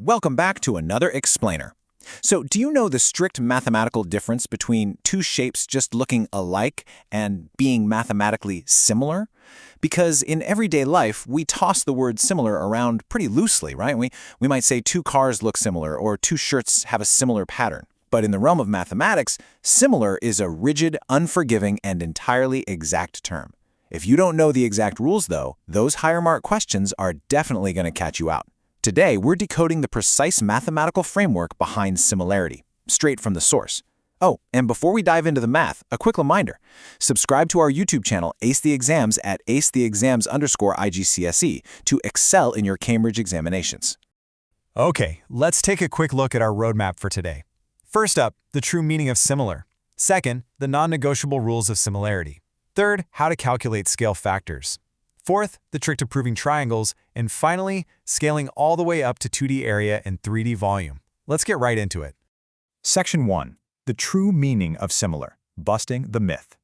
Welcome back to another explainer. So, do you know the strict mathematical difference between two shapes just looking alike and being mathematically similar? Because in everyday life, we toss the word similar around pretty loosely, right? We might say two cars look similar or two shirts have a similar pattern. But in the realm of mathematics, similar is a rigid, unforgiving, and entirely exact term. If you don't know the exact rules, though, those higher mark questions are definitely going to catch you out. Today, we're decoding the precise mathematical framework behind similarity, straight from the source. Oh, and before we dive into the math, a quick reminder. Subscribe to our YouTube channel, Ace the Exams, at acetheexams_IGCSE to excel in your Cambridge examinations. Okay, let's take a quick look at our roadmap for today. First up, the true meaning of similar. Second, the non-negotiable rules of similarity. Third, how to calculate scale factors. Fourth, the trick to proving triangles. And finally, scaling all the way up to 2D area and 3D volume. Let's get right into it. Section 1. The true meaning of similar. Busting the myth.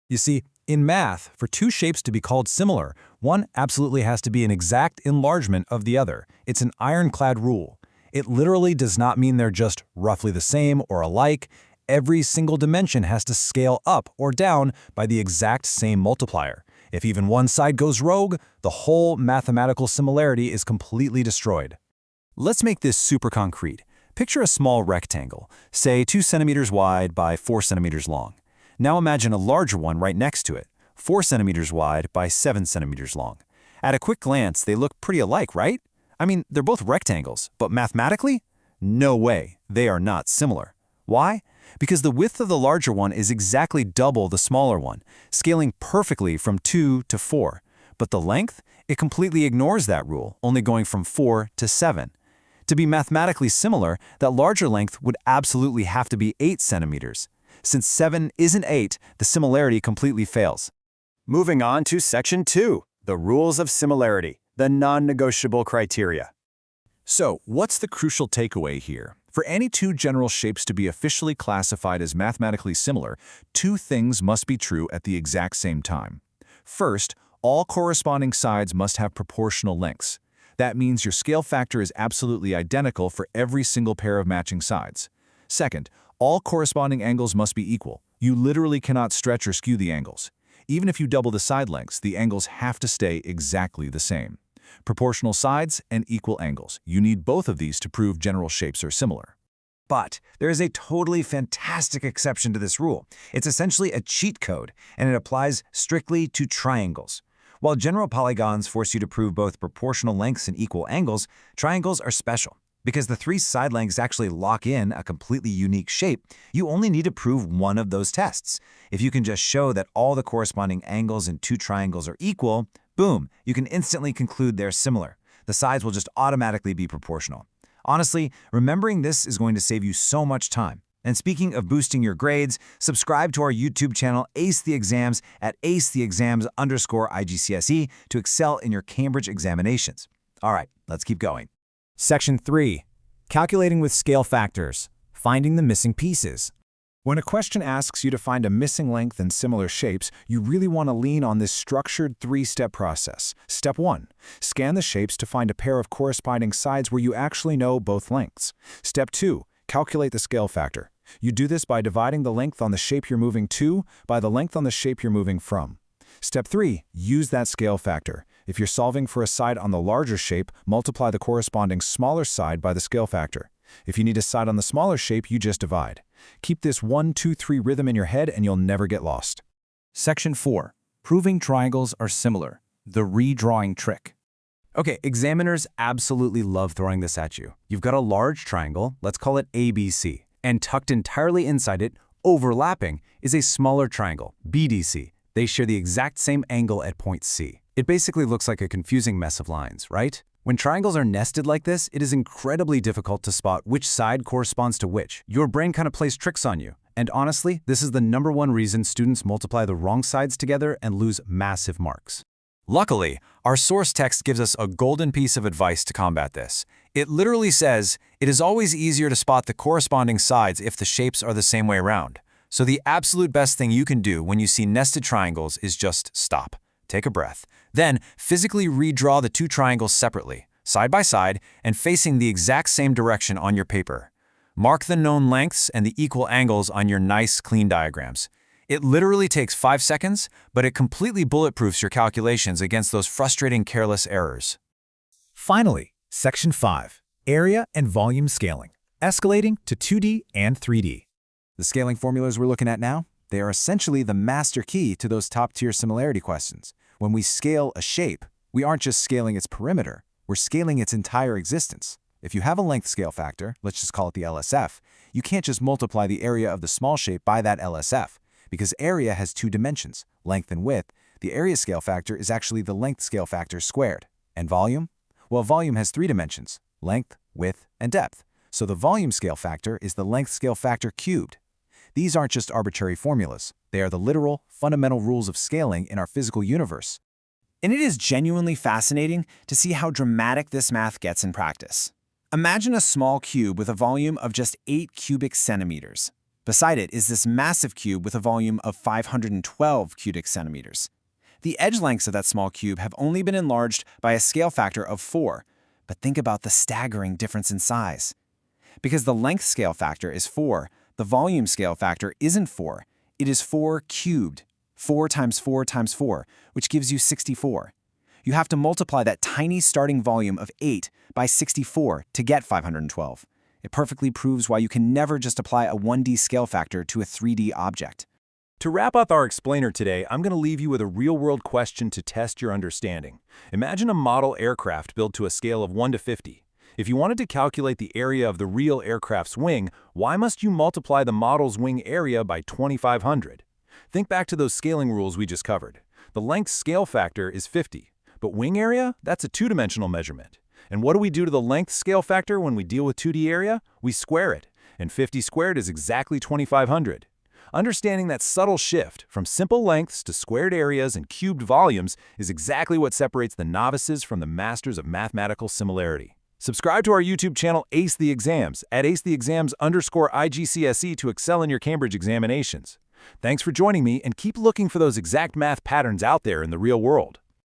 You see, in math, for two shapes to be called similar, one absolutely has to be an exact enlargement of the other. It's an ironclad rule. It literally does not mean they're just roughly the same or alike. Every single dimension has to scale up or down by the exact same multiplier. If even one side goes rogue, the whole mathematical similarity is completely destroyed. Let's make this super concrete. Picture a small rectangle, say 2 centimeters wide by 4 centimeters long. Now imagine a larger one right next to it, 4 centimeters wide by 7 centimeters long. At a quick glance, they look pretty alike, right? I mean, they're both rectangles, but mathematically? No way, they are not similar. Why? Because the width of the larger one is exactly double the smaller one, scaling perfectly from 2 to 4. But the length? It completely ignores that rule, only going from 4 to 7. To be mathematically similar, that larger length would absolutely have to be 8 centimeters. Since 7 isn't 8, the similarity completely fails. Moving on to Section 2, the rules of similarity, the non-negotiable criteria. So, what's the crucial takeaway here? For any two general shapes to be officially classified as mathematically similar, two things must be true at the exact same time. First, all corresponding sides must have proportional lengths. That means your scale factor is absolutely identical for every single pair of matching sides. Second, all corresponding angles must be equal. You literally cannot stretch or skew the angles. Even if you double the side lengths, the angles have to stay exactly the same. Proportional sides and equal angles. You need both of these to prove general shapes are similar. But there is a totally fantastic exception to this rule. It's essentially a cheat code, and it applies strictly to triangles. While general polygons force you to prove both proportional lengths and equal angles, triangles are special. Because the 3 side lengths actually lock in a completely unique shape, you only need to prove one of those tests. If you can just show that all the corresponding angles in 2 triangles are equal, boom, you can instantly conclude they're similar. The sides will just automatically be proportional. Honestly, remembering this is going to save you so much time. And speaking of boosting your grades, subscribe to our YouTube channel Ace the Exams at acetheexams_IGCSE to excel in your Cambridge examinations. All right, let's keep going. Section 3. Calculating with scale factors. Finding the missing pieces. When a question asks you to find a missing length in similar shapes, you really want to lean on this structured 3-step process. Step 1. Scan the shapes to find a pair of corresponding sides where you actually know both lengths. Step 2. Calculate the scale factor. You do this by dividing the length on the shape you're moving to by the length on the shape you're moving from. Step 3. Use that scale factor. If you're solving for a side on the larger shape, multiply the corresponding smaller side by the scale factor. If you need a side on the smaller shape, you just divide. Keep this 1, 2, 3 rhythm in your head and you'll never get lost. Section 4. Proving triangles are similar. The redrawing trick. Okay, examiners absolutely love throwing this at you. You've got a large triangle, let's call it ABC, and tucked entirely inside it, overlapping, is a smaller triangle, BDC. They share the exact same angle at point C. It basically looks like a confusing mess of lines, right? When triangles are nested like this, it is incredibly difficult to spot which side corresponds to which. Your brain kind of plays tricks on you. And honestly, this is the #1 reason students multiply the wrong sides together and lose massive marks. Luckily, our source text gives us a golden piece of advice to combat this. It literally says, it is always easier to spot the corresponding sides if the shapes are the same way around. So the absolute best thing you can do when you see nested triangles is just stop. Take a breath. Then, physically redraw the 2 triangles separately. side by side, and facing the exact same direction on your paper. Mark the known lengths and the equal angles on your nice, clean diagrams. It literally takes 5 seconds, but it completely bulletproofs your calculations against those frustrating careless errors. Finally, Section 5, Area and Volume Scaling, escalating to 2D and 3D. The scaling formulas we're looking at now, they are essentially the master key to those top-tier similarity questions. When we scale a shape, we aren't just scaling its perimeter, we're scaling its entire existence. If you have a length scale factor, let's just call it the LSF, you can't just multiply the area of the small shape by that LSF. Because area has 2 dimensions, length and width, the area scale factor is actually the length scale factor squared. And volume? Well, volume has 3 dimensions, length, width, and depth. So the volume scale factor is the length scale factor cubed. These aren't just arbitrary formulas. They are the literal, fundamental rules of scaling in our physical universe. And it is genuinely fascinating to see how dramatic this math gets in practice. Imagine a small cube with a volume of just 8 cubic centimeters. Beside it is this massive cube with a volume of 512 cubic centimeters. The edge lengths of that small cube have only been enlarged by a scale factor of 4, but think about the staggering difference in size. Because the length scale factor is 4, the volume scale factor isn't 4, it is 4 cubed. 4 times 4 times 4, which gives you 64. You have to multiply that tiny starting volume of 8 by 64 to get 512. It perfectly proves why you can never just apply a 1D scale factor to a 3D object. To wrap up our explainer today, I'm going to leave you with a real-world question to test your understanding. Imagine a model aircraft built to a scale of 1 to 50. If you wanted to calculate the area of the real aircraft's wing, why must you multiply the model's wing area by 2,500? Think back to those scaling rules we just covered. The length scale factor is 50, but wing area, that's a 2-dimensional measurement. And what do we do to the length scale factor when we deal with 2D area? We square it, and 50 squared is exactly 2,500. Understanding that subtle shift from simple lengths to squared areas and cubed volumes is exactly what separates the novices from the masters of mathematical similarity. Subscribe to our YouTube channel Ace the Exams at acetheexams_IGCSE to excel in your Cambridge examinations. Thanks for joining me, and keep looking for those exact math patterns out there in the real world.